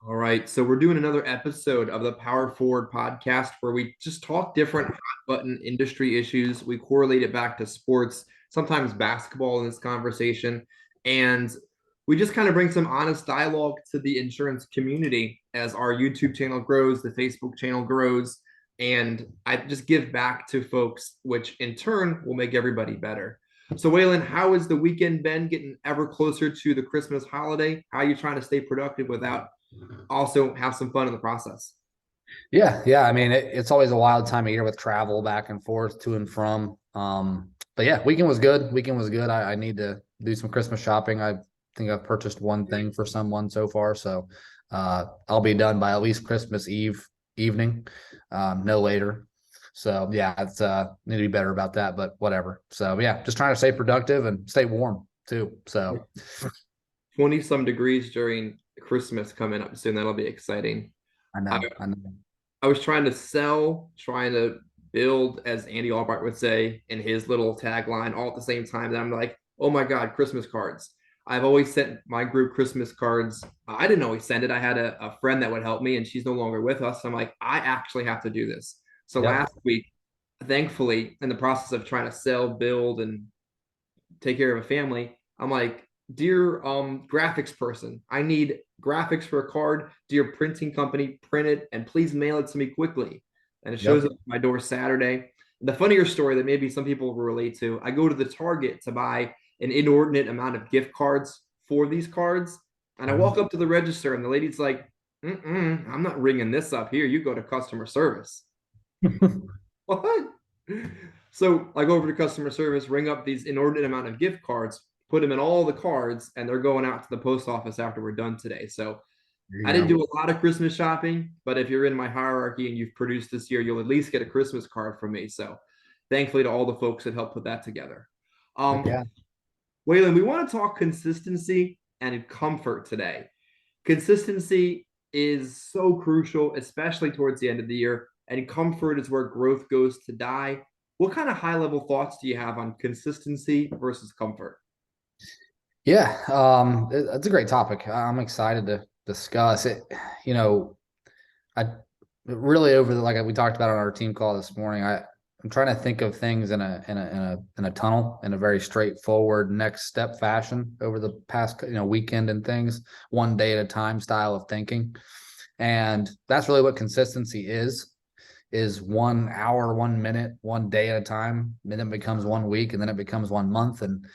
All right, so we're doing another episode of the Power Forward podcast where we just talk different hot button industry issues. We correlate it back to sports, sometimes basketball in this conversation, and we just kind of bring some honest dialogue to the insurance community as our YouTube channel grows, the Facebook channel grows, and I just give back to folks, which in turn will make everybody better. So, Waylon, how has the weekend been getting ever closer to the Christmas holiday? How are you trying to stay productive without also have some fun in the process? Yeah. I mean, it's always a wild time of year with travel back and forth to and from. But yeah, weekend was good. Weekend was good. I need to do some Christmas shopping. I think I've purchased one thing for someone so far, so I'll be done by at least Christmas Eve evening, no later. So yeah, it's need to be better about that, but whatever. So yeah, just trying to stay productive and stay warm too. So 20 some degrees during Christmas coming up soon. That'll be exciting. I, I know. I was trying to sell, trying to build, as Andy Albright would say in his little tagline, all at the same time. That I'm like, oh my God, Christmas cards. I've always sent my group Christmas cards. I didn't always send it. I had a friend that would help me, and she's no longer with us. So I'm like, I actually have to do this. So Yep. last week, thankfully, in the process of trying to sell, build, and take care of a family, I'm like, dear graphics person, I need graphics for a card. Dear printing company, print it and please mail it to me quickly. And it shows Yep. up at my door Saturday. The funnier story that maybe some people will relate to, I go to the Target to buy an inordinate amount of gift cards for these cards. And I walk Mhm. up to the register and the lady's like, I'm not ringing this up here. You go to customer service. What? So I go over to customer service, ring up these inordinate amount of gift cards, put them in all the cards, and they're going out to the post office after we're done today. So There I you didn't go. do a lot of Christmas shopping, but if you're in my hierarchy and you've produced this year, you'll at least get a Christmas card from me. So thankfully to all the folks that helped put that together. Yeah. Waylon, we want to talk consistency and comfort today. Consistency is so crucial, especially towards the end of the year, and comfort is where growth goes to die. What kind of high level thoughts do you have on consistency versus comfort? Yeah, it's a great topic. I'm excited to discuss it. You know, I really over the like we talked about on our team call this morning. I'm trying to think of things in a tunnel in a very straightforward next step fashion over the past weekend and things, one day at a time style of thinking, and that's really what consistency is 1 hour, 1 minute, one day at a time. And then it becomes 1 week, and then it becomes 1 month, and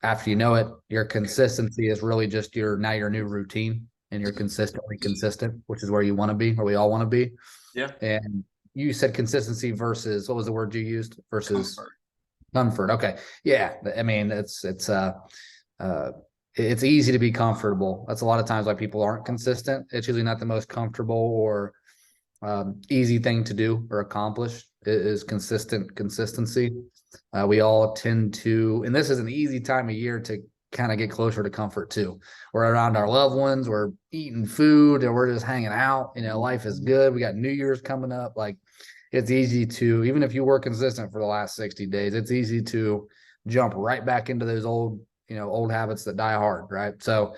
after you know it, your consistency is really just your new routine, and you're consistently consistent, which is where you want to be, where we all want to be. Yeah. And you said consistency versus what was the word you used versus Comfort. comfort. Okay. Yeah. I mean, uh, it's easy to be comfortable. That's a lot of times why people aren't consistent. It's usually not the most comfortable or easy thing to do or accomplish is consistency. We all tend to, and this is an easy time of year to kind of get closer to comfort too. We're around our loved ones, we're eating food, and we're just hanging out. Life is good. We got New Year's coming up. Like it's easy to, even if you were consistent for the last 60 days, it's easy to jump right back into those old habits that die hard, right? So,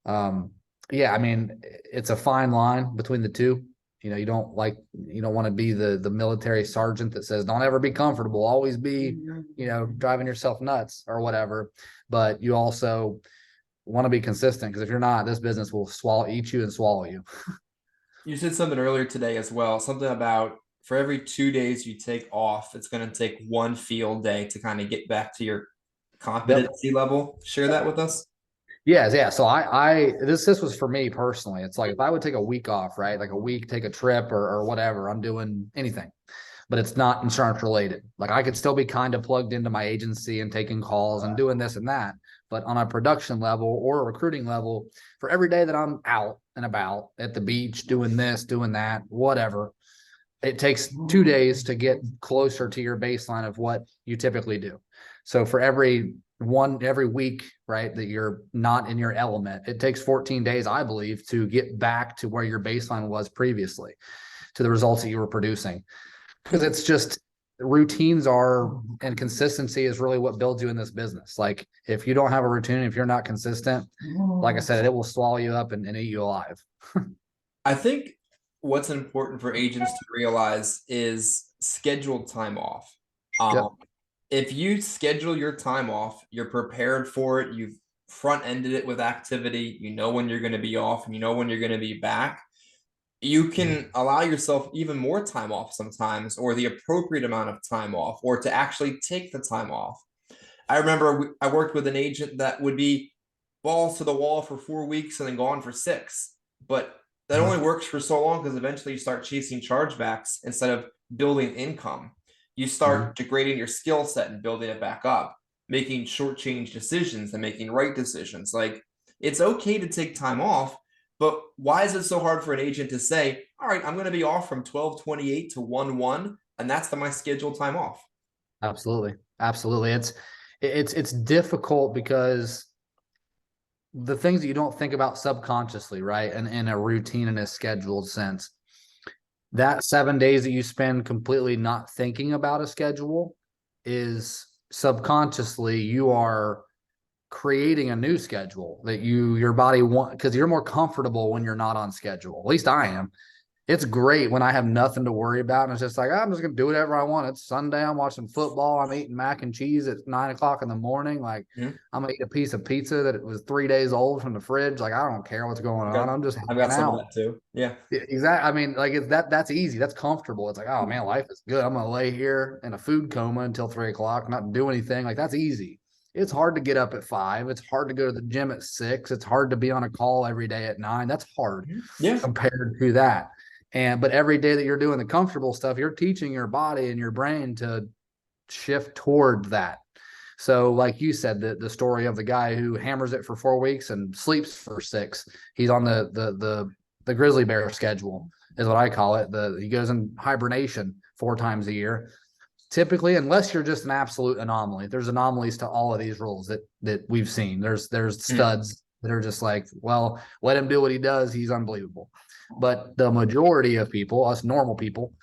um, yeah, I mean, it's a fine line between the two. You don't want to be the military sergeant that says don't ever be comfortable, always be driving yourself nuts or whatever, but you also want to be consistent, because if you're not, this business will eat you and swallow you. You said something earlier today as well, something about for every 2 days you take off, it's going to take one field day to kind of get back to your Yep. competency level. Share that with us. Yeah. So this was for me personally. It's like if I would take a week off, right? Like a week, take a trip or whatever, I'm doing anything, but it's not insurance related. Like I could still be kind of plugged into my agency and taking calls and doing this and that. But on a production level or a recruiting level, for every day that I'm out and about at the beach, doing this, doing that, whatever, it takes 2 days to get closer to your baseline of what you typically do. So for every week, right, that you're not in your element, it takes 14 days, I believe, to get back to where your baseline was previously, to the results that you were producing. Because it's just routines are, and consistency is really what builds you in this business. Like if you don't have a routine, if you're not consistent, like I said, it will swallow you up and eat you alive. I think what's important for agents to realize is scheduled time off. Yep. Um, if you schedule your time off, you're prepared for it, you've front ended it with activity, you know when you're going to be off and you know when you're going to be back, you can allow yourself even more time off sometimes, or the appropriate amount of time off, or to actually take the time off. I remember I worked with an agent that would be balls to the wall for 4 weeks and then gone for 6. But that only Mhm. works for so long because eventually you start chasing chargebacks instead of building income. You Mhm. start degrading your skill set and building it back up, making short change decisions and making right decisions. Like, it's okay to take time off, but why is it so hard for an agent to say, all right, I'm going to be off from 12:28 to 1:1, and that's my scheduled time off? Absolutely. Absolutely. It's difficult because the things that you don't think about subconsciously, right? And in a routine and a scheduled sense, that 7 days that you spend completely not thinking about a schedule is subconsciously you are creating a new schedule that your body want, because you're more comfortable when you're not on schedule. At least I am. It's great when I have nothing to worry about. And it's just like, I'm just going to do whatever I want. It's Sunday. I'm watching football. I'm eating mac and cheese at 9 o'clock in the morning. Like, Mhm. I'm going to eat a piece of pizza that it was 3 days old from the fridge. Like, I don't care what's going on. Okay. I'm just I've hanging got some of out. that too. Yeah. Yeah, exactly. I mean, like, that's easy. That's comfortable. It's like, oh man, life is good. I'm going to lay here in a food coma until 3 o'clock, not do anything. Like, that's easy. It's hard to get up at 5. It's hard to go to the gym at 6. It's hard to be on a call every day at 9. That's hard Yeah. compared to that. But every day that you're doing the comfortable stuff, you're teaching your body and your brain to shift toward that. So, like you said, the story of the guy who hammers it for 4 weeks and sleeps for 6. He's on the grizzly bear schedule, is what I call it. He goes in hibernation 4 times a year. Typically, unless you're just an absolute anomaly, there's anomalies to all of these rules that we've seen. There's Mhm. studs that are just like, well, let him do what he does. He's unbelievable. But the majority of people, us normal people,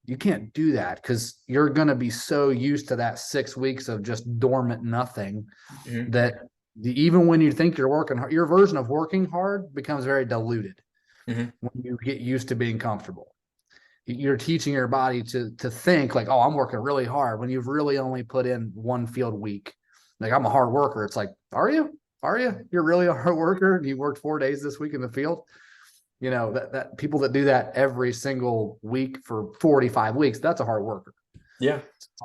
you can't do that because you're going to be so used to that 6 weeks of just dormant nothing Mhm. that even when you think you're working hard, your version of working hard becomes very diluted Mhm. when you get used to being comfortable. You're teaching your body to think like, oh, I'm working really hard when you've really only put in one field week. Like, I'm a hard worker. It's like, are you? Are you? You're really a hard worker and you worked 4 days this week in the field. That people that do that every single week for 45 weeks, that's a hard worker. Yeah.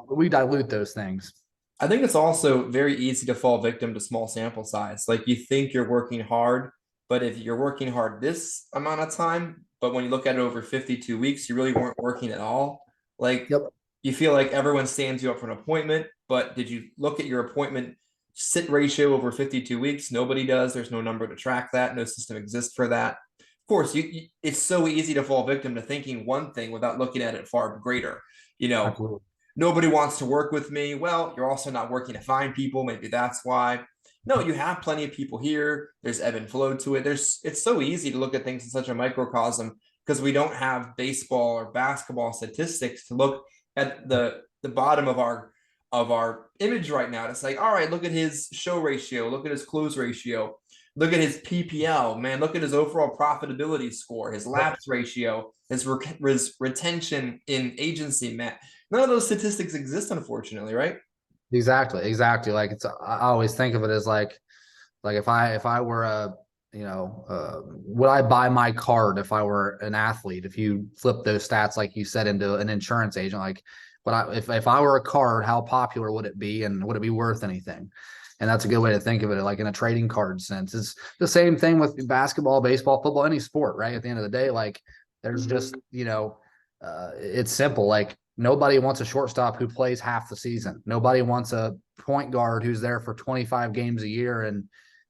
We dilute those things. I think it's also very easy to fall victim to small sample size. Like, you think you're working hard, but if you're working hard this amount of time, but when you look at it over 52 weeks, you really weren't working at all. Like, Yep. you feel like everyone stands you up for an appointment, but did you look at your appointment sit ratio over 52 weeks? Nobody does. There's no number to track that. No system exists for that. Of course, it's so easy to fall victim to thinking one thing without looking at it far greater. You know, Absolutely. nobody wants to work with me. Well, you're also not working to find people. Maybe that's why. No, you have plenty of people here. There's ebb and flow to it. It's so easy to look at things in such a microcosm because we don't have baseball or basketball statistics to look at the bottom of our image right now to say, all right, look at his show ratio, look at his close ratio, look at his PPL, man, look at his overall profitability score, his Yep. lapse ratio, his retention in agency, man. None of those statistics exist, unfortunately, right? Exactly. Exactly. Like, I always think of it as like if I were would I buy my card if I were an athlete? If you flip those stats, like you said, into an insurance agent, like, if I were a card, how popular would it be, and would it be worth anything? And that's a good way to think of it, like in a trading card sense. It's the same thing with basketball, baseball, football, any sport, right? At the end of the day, like, there's just, it's simple. Like, nobody wants a shortstop who plays half the season. Nobody wants a point guard who's there for 25 games a year and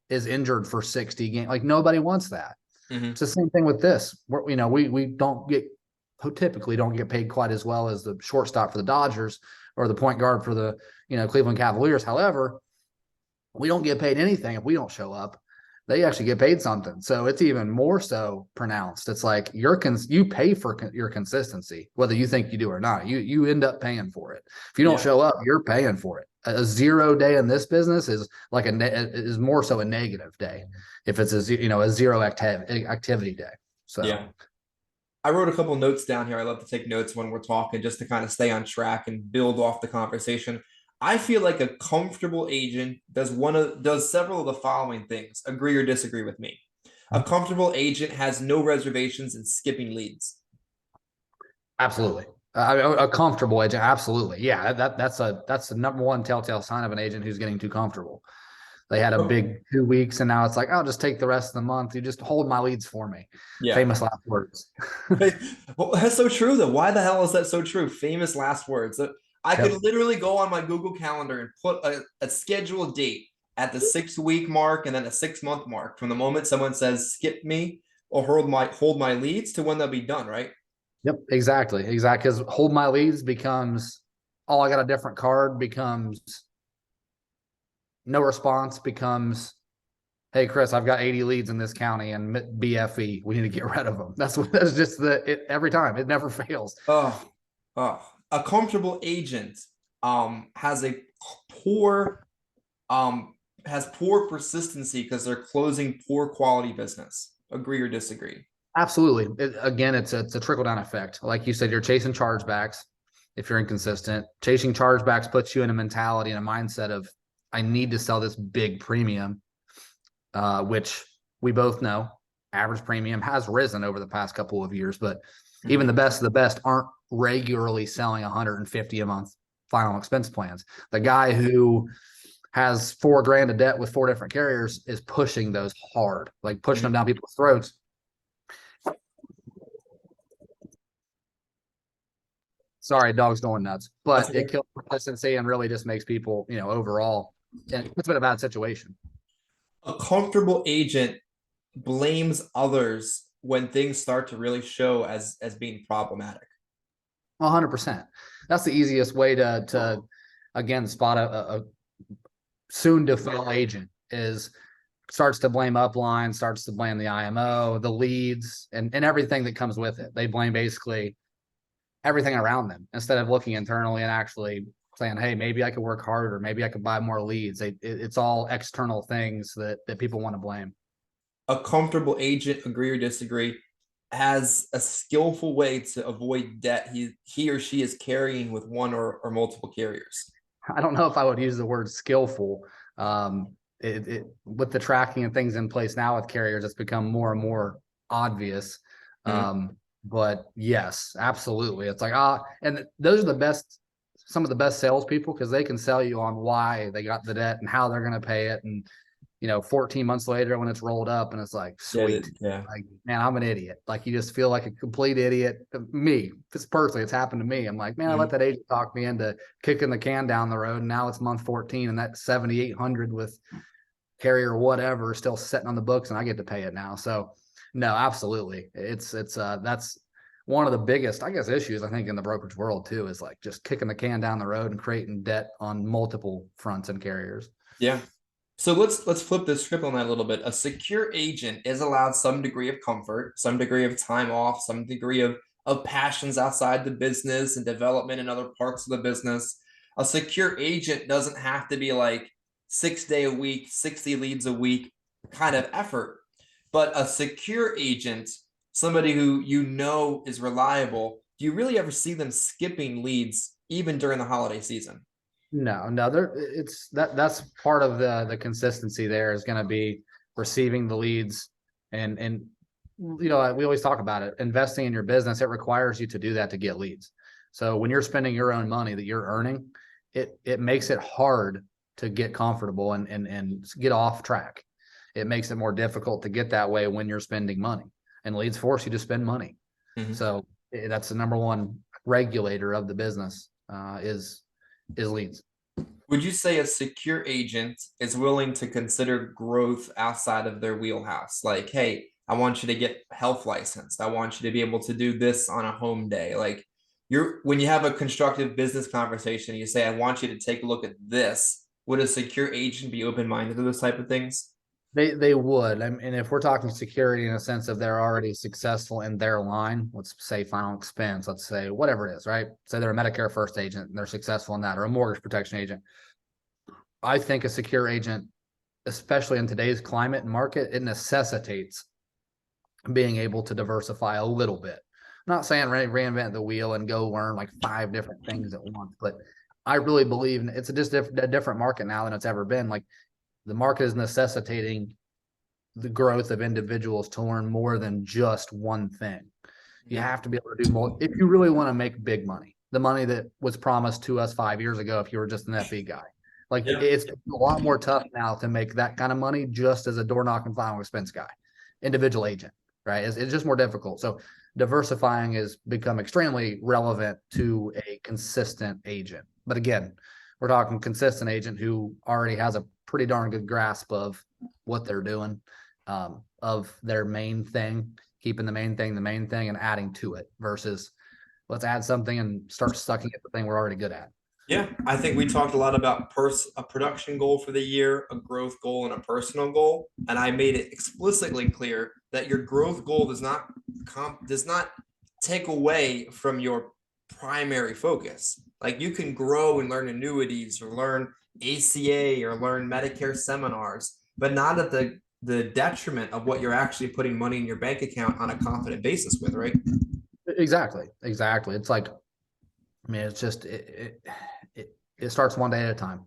is injured for 60 games. Like, nobody wants that. Mm-hmm. It's the same thing with this. We don't get typically don't get paid quite as well as the shortstop for the Dodgers or the point guard for the Cleveland Cavaliers. However, we don't get paid anything if we don't show up. They actually get paid something. So it's even more so pronounced. It's like you pay for your consistency, whether you think you do or not. You end up paying for it. If you don't Yeah. show up, you're paying for it. A 0 day in this business is like is more so a negative day if it's a zero activity day. So Yeah. I wrote a couple notes down here. I love to take notes when we're talking just to kind of stay on track and build off the conversation. I feel like a comfortable agent does several of the following things. Agree or disagree with me? A comfortable agent has no reservations in skipping leads. Absolutely. A comfortable agent. Absolutely. Yeah. That's the number one telltale sign of an agent who's getting too comfortable. They had a big 2 weeks and now it's like, I'll just take the rest of the month. You just hold my leads for me. Yeah. Famous last words. Well, that's so true though. Why the hell is that so true? Famous last words. I could Yep. literally go on my Google Calendar and put a scheduled date at the 6 week mark and then a 6 month mark from the moment someone says skip me or hold my leads to when they'll be done, right? Yep. Exactly. Exactly. Because hold my leads becomes, oh, I got a different card becomes no response becomes, hey, Chris, I've got 80 leads in this county and BFE. We need to get rid of them. That's just every time. It never fails. Oh, a comfortable agent has a poor um poor persistency because they're closing poor quality business. Agree or disagree? Absolutely. Again, it's a trickle down effect. Like you said, you're chasing chargebacks if you're inconsistent. Chasing chargebacks puts you in a mentality and a mindset of, I need to sell this big premium, which we both know average premium has risen over the past couple of years, but even the best of the best aren't regularly selling 150 a month final expense plans. The guy who has $4,000 of debt with 4 different carriers is pushing those hard, like pushing them down people's throats. Sorry, dog's going nuts, That's but okay. it kills consistency and really just makes people, overall, and it's been a bad situation. A comfortable agent blames others when things start to really show as being problematic. 100%. That's the easiest way to again spot a soon to fail agent is starts to blame upline, starts to blame the IMO, the leads, and everything that comes with it. They blame basically everything around them instead of looking internally and actually saying, hey, maybe I could work harder, maybe I could buy more leads. It's all external things that people want to blame. A comfortable agent, agree or disagree, has a skillful way to avoid debt he or she is carrying with one or multiple carriers. I don't know if I would use the word skillful. With the tracking and things in place now with carriers, it's become more and more obvious. Mm-hmm. But yes, absolutely. It's like, and those are some of the best salespeople because they can sell you on why they got the debt and how they're going to pay it. And 14 months later when it's rolled up and it's like, Yeah, sweet. yeah. Like, man, I'm an idiot. Like you just feel like a complete idiot. Me, personally, it's happened to me. I'm like, man, I let Mm-hmm. that agent talk me into kicking the can down the road. And now it's month 14 and that 7,800 with carrier, whatever, still sitting on the books and I get to pay it now. So no, absolutely. That's one of the biggest, I guess, issues I think in the brokerage world too, is like just kicking the can down the road and creating debt on multiple fronts and carriers. Yeah. So let's flip the script on that a little bit. A secure agent is allowed some degree of comfort, some degree of time off, some degree of passions outside the business and development in other parts of the business. A secure agent doesn't have to be like 6 day a week, 60 leads a week kind of effort. But a secure agent, somebody who is reliable, do you really ever see them skipping leads even during the holiday season? No, that's part of the consistency there is going to be receiving the leads and we always talk about it. Investing in your business, it requires you to do that to get leads. So when you're spending your own money that you're earning, it makes it hard to get comfortable and get off track. It makes it more difficult to get that way when you're spending money, and leads force you to spend money. Mm-hmm. So that's the number one regulator of the business, is leads. Would you say a secure agent is willing to consider growth outside of their wheelhouse? Like, hey, I want you to get health licensed. I want you to be able to do this on a home day. Like when you have a constructive business conversation, you say, I want you to take a look at this. Would a secure agent be open-minded to those type of things? They would. And if we're talking security in a sense of they're already successful in their line, let's say final expense, let's say whatever it is, right? Say they're a Medicare first agent and they're successful in that, or a mortgage protection agent. I think a secure agent, especially in today's climate and market, it necessitates being able to diversify a little bit. not saying reinvent the wheel and go learn like 5 different things at once, but I really believe it's just a different market now than it's ever been. Like the market is necessitating the growth of individuals to learn more than just one thing. You have to be able to do more if you really want to make big money, the money that was promised to us 5 years ago if you were just an FE guy. Like Yeah. it's a lot more tough now to make that kind of money just as a door knocking final expense guy, individual agent, right? It's just more difficult. So diversifying has become extremely relevant to a consistent agent. But again, we're talking consistent agent who already has a pretty darn good grasp of what they're doing, of their main thing, keeping the main thing, and adding to it versus let's add something and start sucking at the thing we're already good at. Yeah, I think we talked a lot about a production goal for the year, a growth goal, and a personal goal. And I made it explicitly clear that your growth goal does not take away from your primary focus. Like you can grow and learn annuities or learn ACA or learn Medicare seminars, but not at the detriment of what you're actually putting money in your bank account on a confident basis with, right? Exactly. It's like, I mean, it's just it starts one day at a time.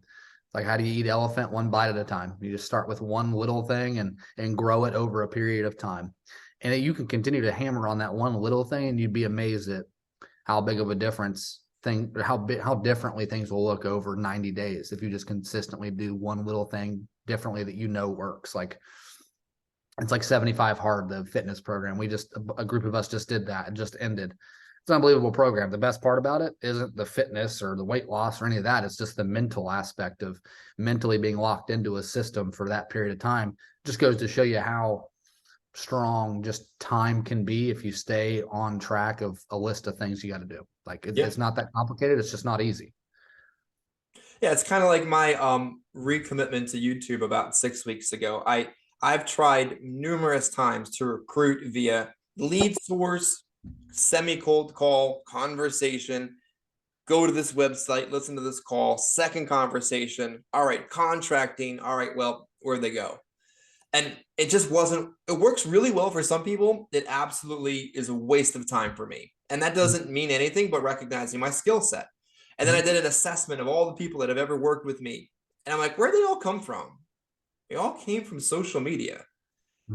Like how do you eat elephant one bite at a time? You just start with one little thing and grow it over a period of time. And you can continue to hammer on that one little thing and you'd be amazed at how big of a difference how differently things will look over 90 days if you just consistently do one little thing differently that works. Like it's like 75 Hard, the fitness program. A group of us just did that and just ended. It's an unbelievable program. The best part about it isn't the fitness or the weight loss or any of that. It's just the mental aspect of mentally being locked into a system for that period of time. It just goes to show you how strong just time can be if you stay on track of a list of things you got to do. Like it's not that complicated. It's just not easy. Yeah, it's kind of like my recommitment to YouTube about 6 weeks ago. I've tried numerous times to recruit via lead source, semi-cold call, conversation, go to this website, listen to this call, second conversation. All right, contracting. All right, well, where'd they go? And it just wasn't, it works really well for some people. It absolutely is a waste of time for me. And that doesn't mean anything but recognizing my skill set. And then I did an assessment of all the people that have ever worked with me. And I'm like, where'd they all come from? They all came from social media.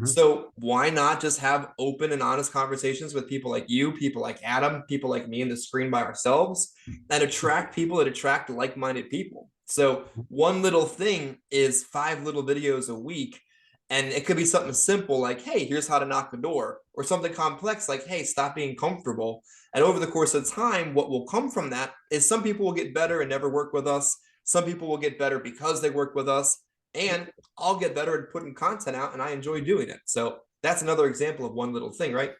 So why not just have open and honest conversations with people like you, people like Adam, people like me in the screen by ourselves, and attract people that attract like-minded people. So one little thing is 5 little videos a week. And it could be something simple like, hey, here's how to knock a door, or something complex like, hey, stop being comfortable. And over the course of time, what will come from that is some people will get better and never work with us. Some people will get better because they work with us. And I'll get better at putting content out and I enjoy doing it. So that's another example of one little thing, right?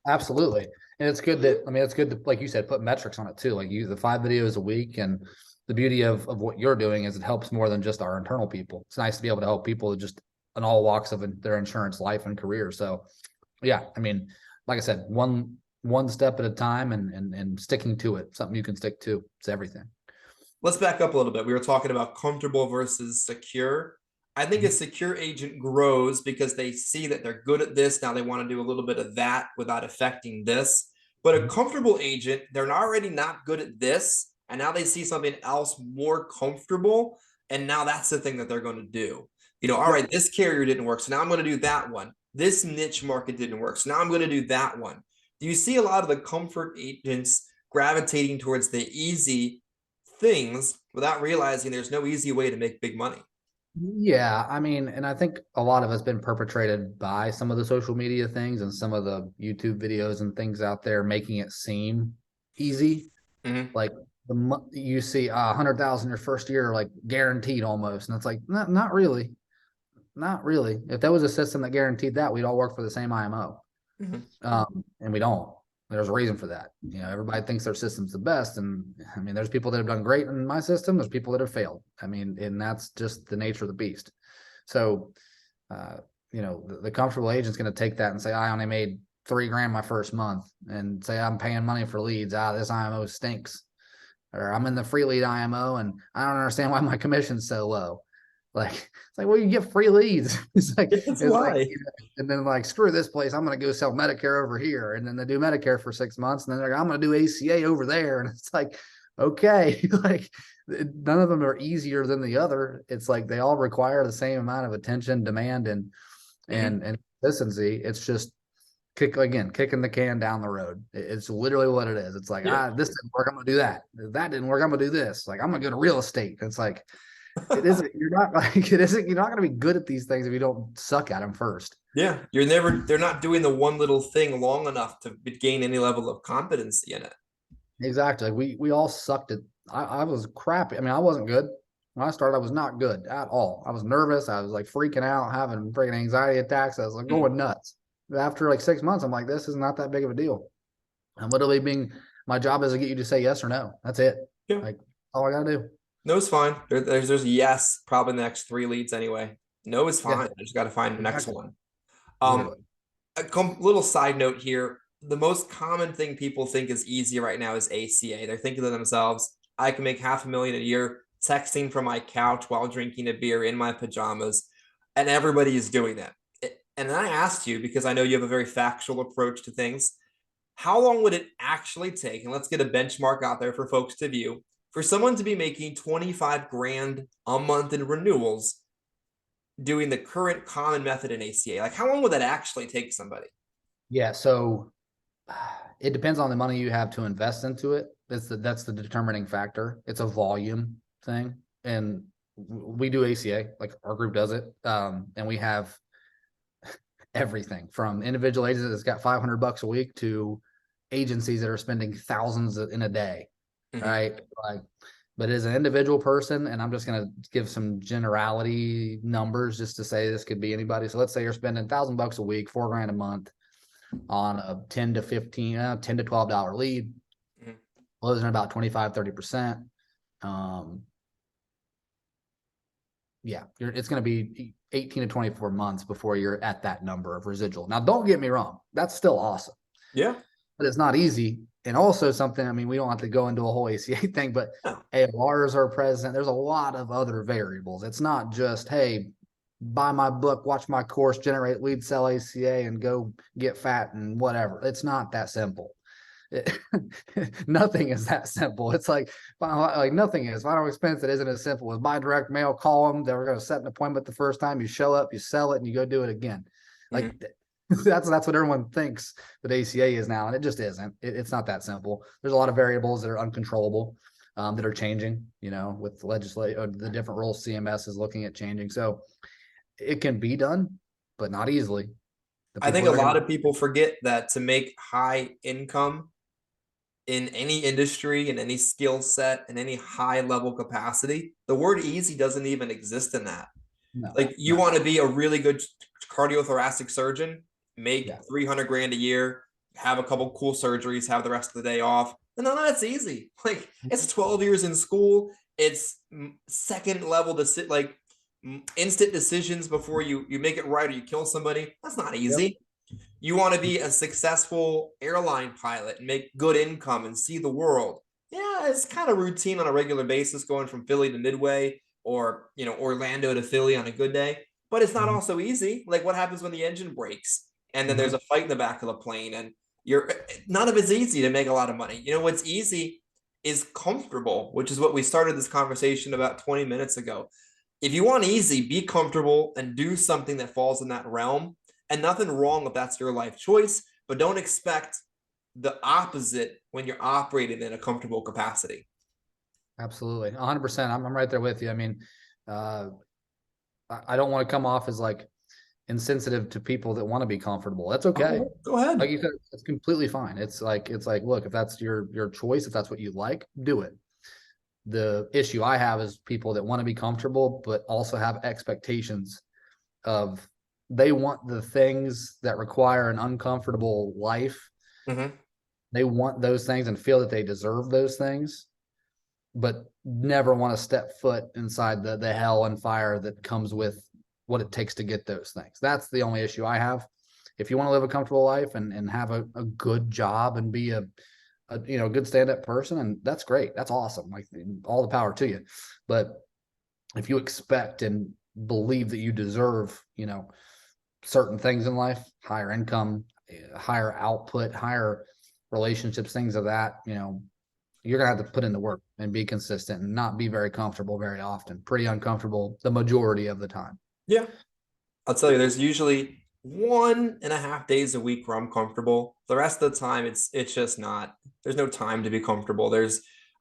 Absolutely. And it's good that, I mean, it's good to, like you said, put metrics on it too. Like the 5 videos a week. And the beauty of what you're doing is it helps more than just our internal people. It's nice to be able to help people just in all walks of their insurance life and career. So yeah, I mean, like I said, one step at a time and sticking to it, something you can stick to. It's everything. Let's back up a little bit. We were talking about comfortable versus secure. I think a secure agent grows because they see that they're good at this. Now they want to do a little bit of that without affecting this. But a comfortable agent, they're already not good at this. And now they see something else more comfortable. And now that's the thing that they're going to do. All right, this carrier didn't work. So now I'm going to do that one. This niche market didn't work. So now I'm going to do that one. Do you see a lot of the comfort agents gravitating towards the easy things without realizing there's no easy way to make big money? Yeah, I mean, and I think a lot of it's been perpetrated by some of the social media things and some of the YouTube videos and things out there making it seem easy. Like you see 100,000 your first year, like guaranteed almost. And it's like, not really. Not really. If there was a system that guaranteed that, we'd all work for the same IMO. And we don't. There's a reason for that. Everybody thinks their system's the best. And I mean, there's people that have done great in my system. There's people that have failed. I mean, and that's just the nature of the beast. So, the comfortable agent's going to take that and say, I only made $3,000 my first month, and say, I'm paying money for leads. This IMO stinks. Or I'm in the free lead IMO and I don't understand why my commission's so low. Like, it's like, well, you get free leads. That's why. And then like, screw this place. I'm going to go sell Medicare over here. And then they do Medicare for 6 months. And then they're like, I'm going to do ACA over there. And it's like, okay, like none of them are easier than the other. It's like, they all require the same amount of attention, demand, and consistency. It's just kicking the can down the road. It's literally what it is. It's like, this didn't work, I'm gonna do that. That didn't work, I'm gonna do this. Like, I'm gonna go to real estate. It's like, you're not gonna be good at these things if you don't suck at them first. Yeah, they're not doing the one little thing long enough to gain any level of competency in it. Exactly. We all sucked at. I was crappy. I mean, I wasn't good when I started. I was not good at all. I was nervous. I was like freaking out, having freaking anxiety attacks. I was like going nuts. After like 6 months, I'm like, this is not that big of a deal. I'm literally my job is to get you to say yes or no. That's it. Yeah. Like, all I gotta do. No is fine. There's yes, probably the next 3 leads anyway. No is fine. I just got to find the next one. Little side note here. The most common thing people think is easy right now is ACA. They're thinking to themselves, I can make $500,000 a year texting from my couch while drinking a beer in my pajamas. And everybody is doing that. And I asked you, because I know you have a very factual approach to things, how long would it actually take? And let's get a benchmark out there for folks to view. For someone to be making 25 grand a month in renewals doing the current common method in ACA, like how long would that actually take somebody? Yeah, so it depends on the money you have to invest into it. That's the determining factor. It's a volume thing. And we do ACA, like our group does it. And we have everything from individual agents that's got $500 a week to agencies that are spending thousands in a day. Right. Like, but as an individual person, and I'm just going to give some generality numbers just to say this could be anybody. So let's say you're spending $1,000 a week, $4,000 a month on a 10 to $12 lead, closing about 25-30%. It's going to be 18 to 24 months before you're at that number of residual. Now, don't get me wrong. That's still awesome. Yeah. But it's not easy. And also something, I mean, we don't have to go into a whole ACA thing, but AORs are present. There's a lot of other variables. It's not just, hey, buy my book, watch my course, generate lead, sell ACA, and go get fat and whatever. It's not that simple. Nothing is that simple. It's like nothing is. Final expense that isn't as simple as buy direct mail, call them. They're going to set an appointment the first time. You show up, you sell it, and you go do it again. Like that's what everyone thinks that ACA is now, and it just isn't. It's not that simple. There's a lot of variables that are uncontrollable, that are changing. With the legislation or the different rules CMS is looking at changing. So it can be done, but not easily. I think a lot of people forget that to make high income in any industry, in any skill set, in any high level capacity, the word easy doesn't even exist in that. No, like you want to be a really good cardiothoracic surgeon, make 300 grand a year, have a couple cool surgeries, have the rest of the day off. No, that's easy. Like it's 12 years in school. It's second level like instant decisions before you make it right or you kill somebody. That's not easy. You want to be a successful airline pilot and make good income and see the world. Yeah, it's kind of routine on a regular basis going from Philly to Midway or, Orlando to Philly on a good day. But it's not also easy. Like what happens when the engine breaks and then there's a fight in the back of the plane and none of it's easy to make a lot of money. What's easy is comfortable, which is what we started this conversation about 20 minutes ago. If you want easy, be comfortable and do something that falls in that realm. And nothing wrong if that's your life choice, but don't expect the opposite when you're operating in a comfortable capacity. Absolutely. 100%. I'm right there with you. I mean, I don't want to come off as like insensitive to people that want to be comfortable. That's okay. Go ahead. Like you said, it's completely fine. It's like, look, if that's your choice, if that's what you like, do it. The issue I have is people that want to be comfortable, but also have expectations of they want the things that require an uncomfortable life. They want those things and feel that they deserve those things, but never want to step foot inside the hell and fire that comes with what it takes to get those things. That's the only issue I have. If you want to live a comfortable life and have a good job and be a good stand-up person, and that's great. That's awesome. Like all the power to you. But if you expect and believe that you deserve, certain things in life, higher income, higher output, higher relationships, things of that, you're gonna have to put in the work and be consistent and not be very comfortable very often. Pretty uncomfortable the majority of the time. Yeah. I'll tell you, there's usually 1.5 days a week where I'm comfortable. The rest of the time, it's just not. There's no time to be comfortable.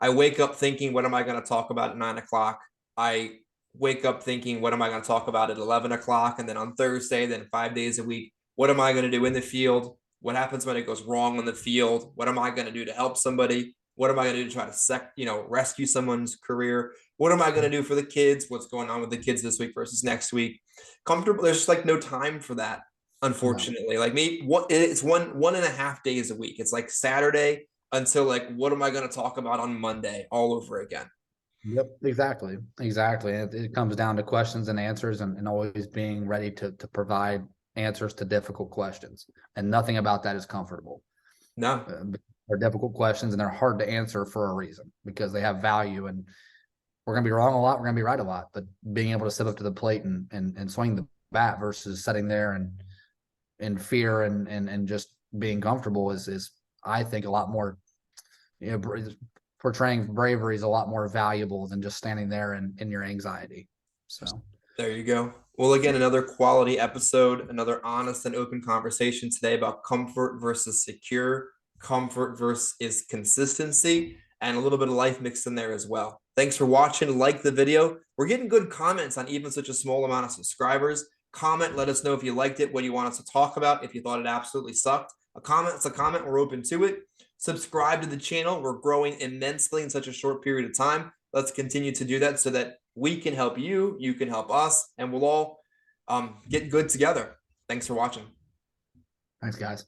I wake up thinking, what am I going to talk about at 9 o'clock? I wake up thinking, what am I going to talk about at 11 o'clock? And then on Thursday, then 5 days a week, what am I going to do in the field? What happens when it goes wrong on the field? What am I going to do to help somebody? What am I going to do to try to rescue someone's career? What am I going to do for the kids? What's going on with the kids this week versus next week? Comfortable. There's just like no time for that, unfortunately. No. Like it's 1.5 days a week. It's like Saturday until like, what am I going to talk about on Monday all over again? Yep, exactly. It comes down to questions and answers, and always being ready to provide answers to difficult questions. And nothing about that is comfortable. No. They're difficult questions, and they're hard to answer for a reason, because they have value. And we're going to be wrong a lot. We're going to be right a lot. But being able to step up to the plate and swing the bat versus sitting there and in fear and just being comfortable is I think a lot more, portraying bravery is a lot more valuable than just standing there in your anxiety. So there you go. Well, again, another quality episode, another honest and open conversation today about comfort versus secure, comfort versus consistency, and a little bit of life mixed in there as well. Thanks for watching. Like the video. We're getting good comments on even such a small amount of subscribers. Comment, let us know if you liked it, what you want us to talk about, if you thought it absolutely sucked. A comment's a comment. We're open to it. Subscribe to the channel. We're growing immensely in such a short period of time. Let's continue to do that so that we can help you, you can help us, and we'll all get good together. Thanks for watching. thanks, guys.